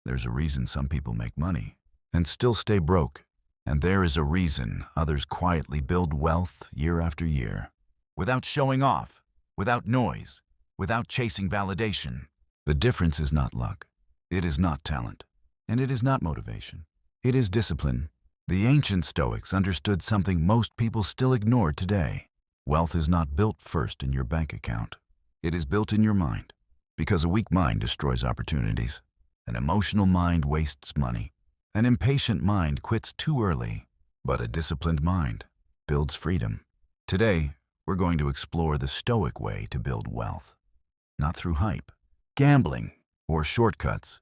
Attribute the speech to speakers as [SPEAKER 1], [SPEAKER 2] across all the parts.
[SPEAKER 1] There's a reason some people make money and still stay broke. And there is a reason others quietly build wealth year after year, without showing off, without noise, without chasing validation. The difference is not luck. It is not talent. And it is not motivation. It is discipline. The ancient Stoics understood something most people still ignore today. Wealth is not built first in your bank account. It is built in your mind, because a weak mind destroys opportunities. An emotional mind wastes money. An impatient mind quits too early, but a disciplined mind builds freedom. Today, we're going to explore the Stoic way to build wealth. Not through hype, gambling, or shortcuts,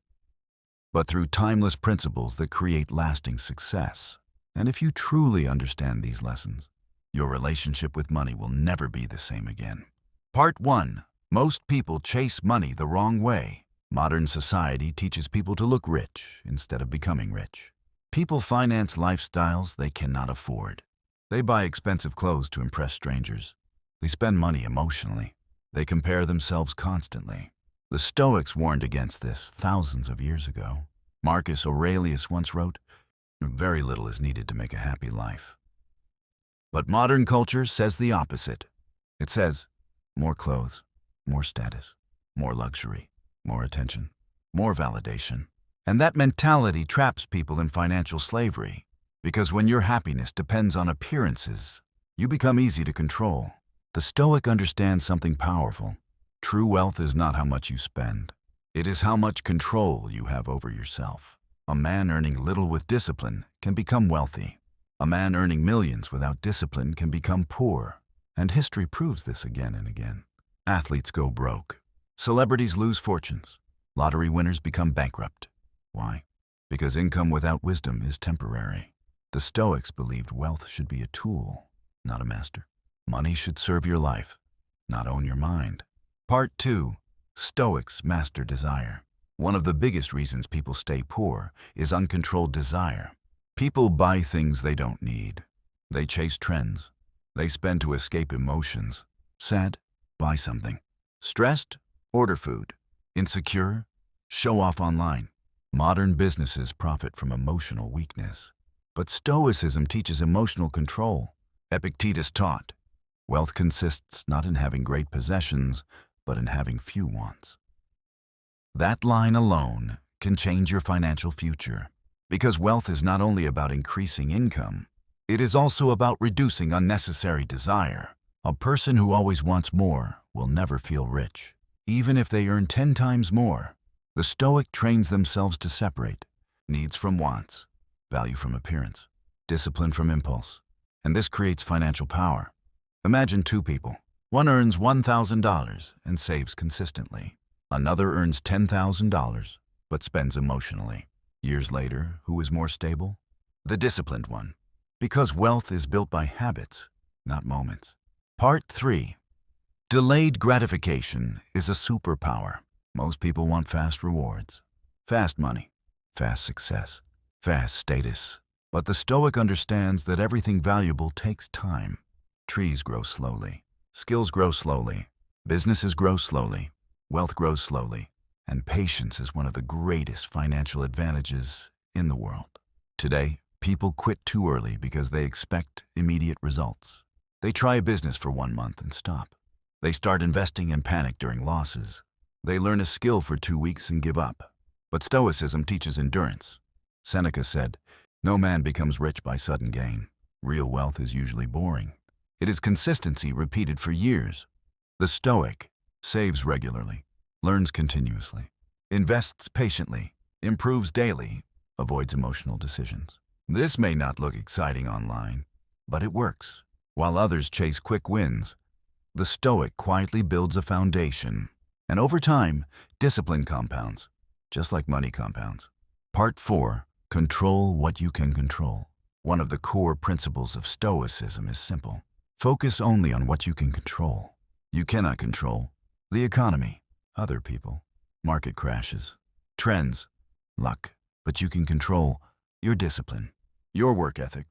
[SPEAKER 1] but through timeless principles that create lasting success. And if you truly understand these lessons, your relationship with money will never be the same again. Part 1. Most people chase money the wrong way. Modern society teaches people to look rich instead of becoming rich. People finance lifestyles they cannot afford. They buy expensive clothes to impress strangers. They spend money emotionally. They compare themselves constantly. The Stoics warned against this thousands of years ago. Marcus Aurelius once wrote, "Very little is needed to make a happy life." But modern culture says the opposite. It says, more clothes, more status, more luxury, more attention, more validation. And that mentality traps people in financial slavery, because when your happiness depends on appearances, you become easy to control. The Stoic understands something powerful. True wealth is not how much you spend. It is how much control you have over yourself. A man earning little with discipline can become wealthy. A man earning millions without discipline can become poor. And history proves this again and again. Athletes go broke. Celebrities lose fortunes. Lottery winners become bankrupt. Why? Because income without wisdom is temporary. The Stoics believed wealth should be a tool, not a master. Money should serve your life, not own your mind. Part 2. Stoics master desire. One of the biggest reasons people stay poor is uncontrolled desire. People buy things they don't need. They chase trends. They spend to escape emotions. Sad? Buy something. Stressed? Order food. Insecure? Show off online. Modern businesses profit from emotional weakness. But Stoicism teaches emotional control. Epictetus taught, wealth consists not in having great possessions, but in having few wants. That line alone can change your financial future, because wealth is not only about increasing income, it is also about reducing unnecessary desire. A person who always wants more will never feel rich, even if they earn 10 times more. The Stoic trains themselves to separate needs from wants, value from appearance, discipline from impulse, and this creates financial power. Imagine two people. One earns $1,000 and saves consistently. Another earns $10,000 but spends emotionally. Years later, who is more stable? The disciplined one. Because wealth is built by habits, not moments. Part 3. Delayed gratification is a superpower. Most people want fast rewards, fast money, fast success, fast status. But the Stoic understands that everything valuable takes time. Trees grow slowly. Skills grow slowly. Businesses grow slowly. Wealth grows slowly. And patience is one of the greatest financial advantages in the world. Today, people quit too early because they expect immediate results. They try a business for 1 month and stop. They start investing and panic during losses. They learn a skill for 2 weeks and give up. But Stoicism teaches endurance. Seneca said, "No man becomes rich by sudden gain. Real wealth is usually boring. It is consistency repeated for years." The Stoic saves regularly, learns continuously, invests patiently, improves daily, avoids emotional decisions. This may not look exciting online, but it works. While others chase quick wins, the Stoic quietly builds a foundation. And over time, discipline compounds, just like money compounds. Part 4. Control what you can control. One of the core principles of Stoicism is simple. Focus only on what you can control. You cannot control the economy, other people, market crashes, trends, luck, but you can control your discipline, your work ethic,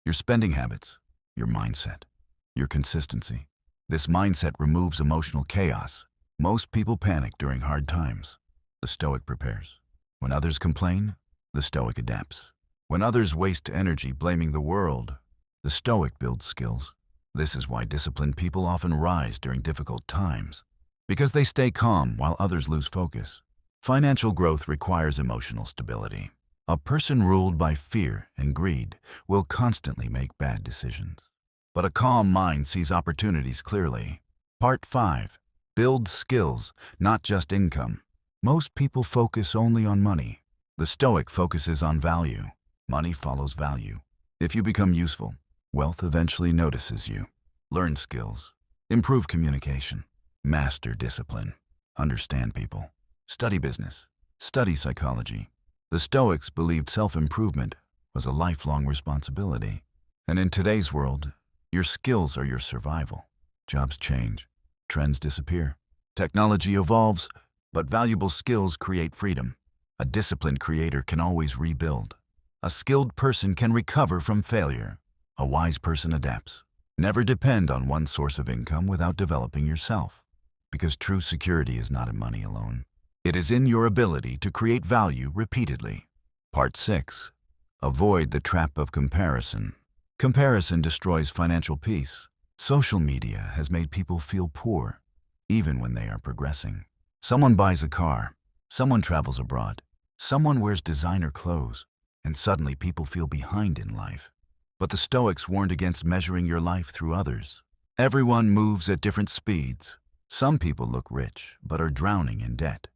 [SPEAKER 1] your spending habits, your mindset, your consistency. This mindset removes emotional chaos. Most people panic during hard times. The Stoic prepares. When others complain, the Stoic adapts. When others waste energy blaming the world, the Stoic builds skills. This is why disciplined people often rise during difficult times, because they stay calm while others lose focus. Financial growth requires emotional stability. A person ruled by fear and greed will constantly make bad decisions. But a calm mind sees opportunities clearly. Part 5. Build skills, not just income. Most people focus only on money. The Stoic focuses on value. Money follows value. If you become useful, wealth eventually notices you. Learn skills. Improve communication. Master discipline. Understand people. Study business. Study psychology. The Stoics believed self-improvement was a lifelong responsibility. And in today's world, your skills are your survival. Jobs change. Trends disappear. Technology evolves, but valuable skills create freedom. A disciplined creator can always rebuild. A skilled person can recover from failure. A wise person adapts. Never depend on one source of income without developing yourself, because true security is not in money alone. It is in your ability to create value repeatedly. Part 6. Avoid the trap of comparison. Comparison destroys financial peace. Social media has made people feel poor, even when they are progressing. Someone buys a car, someone travels abroad, someone wears designer clothes, and suddenly people feel behind in life. But the Stoics warned against measuring your life through others. Everyone moves at different speeds. Some people look rich, but are drowning in debt.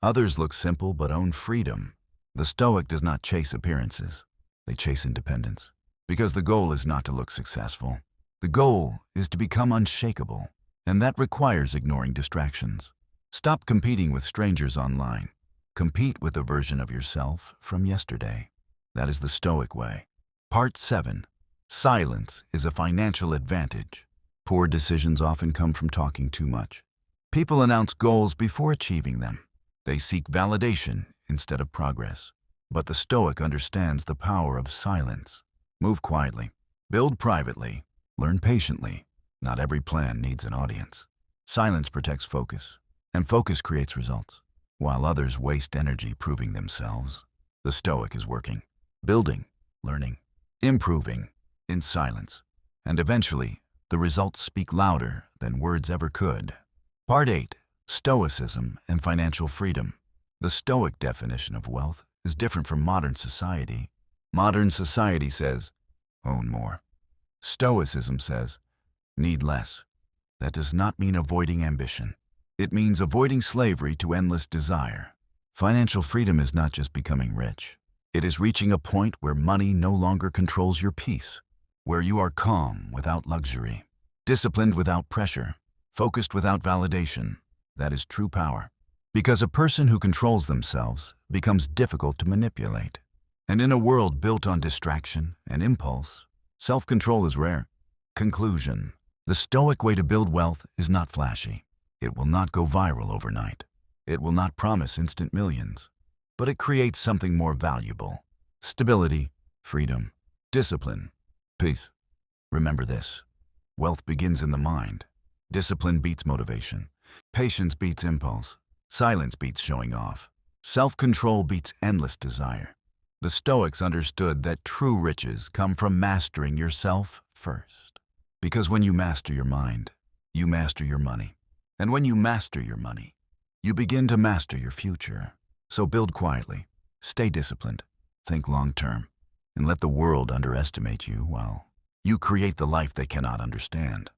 [SPEAKER 1] Others look simple, but own freedom. The Stoic does not chase appearances. They chase independence. Because the goal is not to look successful. The goal is to become unshakable, and that requires ignoring distractions. Stop competing with strangers online. Compete with a version of yourself from yesterday. That is the Stoic way. Part 7. Silence is a financial advantage. Poor decisions often come from talking too much. People announce goals before achieving them. They seek validation instead of progress. But the Stoic understands the power of silence. Move quietly. Build privately. Learn patiently. Not every plan needs an audience. Silence protects focus, and focus creates results. While others waste energy proving themselves, the Stoic is working, building, learning, improving, in silence. And eventually, the results speak louder than words ever could. Part 8. Stoicism and financial freedom. The Stoic definition of wealth is different from modern society. Modern society says, own more. Stoicism says, need less. That does not mean avoiding ambition. It means avoiding slavery to endless desire. Financial freedom is not just becoming rich. It is reaching a point where money no longer controls your peace, where you are calm without luxury, disciplined without pressure, focused without validation. That is true power. Because a person who controls themselves becomes difficult to manipulate. And in a world built on distraction and impulse, self-control is rare. Conclusion. The Stoic way to build wealth is not flashy. It will not go viral overnight. It will not promise instant millions. But it creates something more valuable. Stability, freedom, discipline, peace. Remember this. Wealth begins in the mind. Discipline beats motivation. Patience beats impulse. Silence beats showing off. Self-control beats endless desire. The Stoics understood that true riches come from mastering yourself first. Because when you master your mind, you master your money. And when you master your money, you begin to master your future. So build quietly, stay disciplined, think long-term, and let the world underestimate you while you create the life they cannot understand.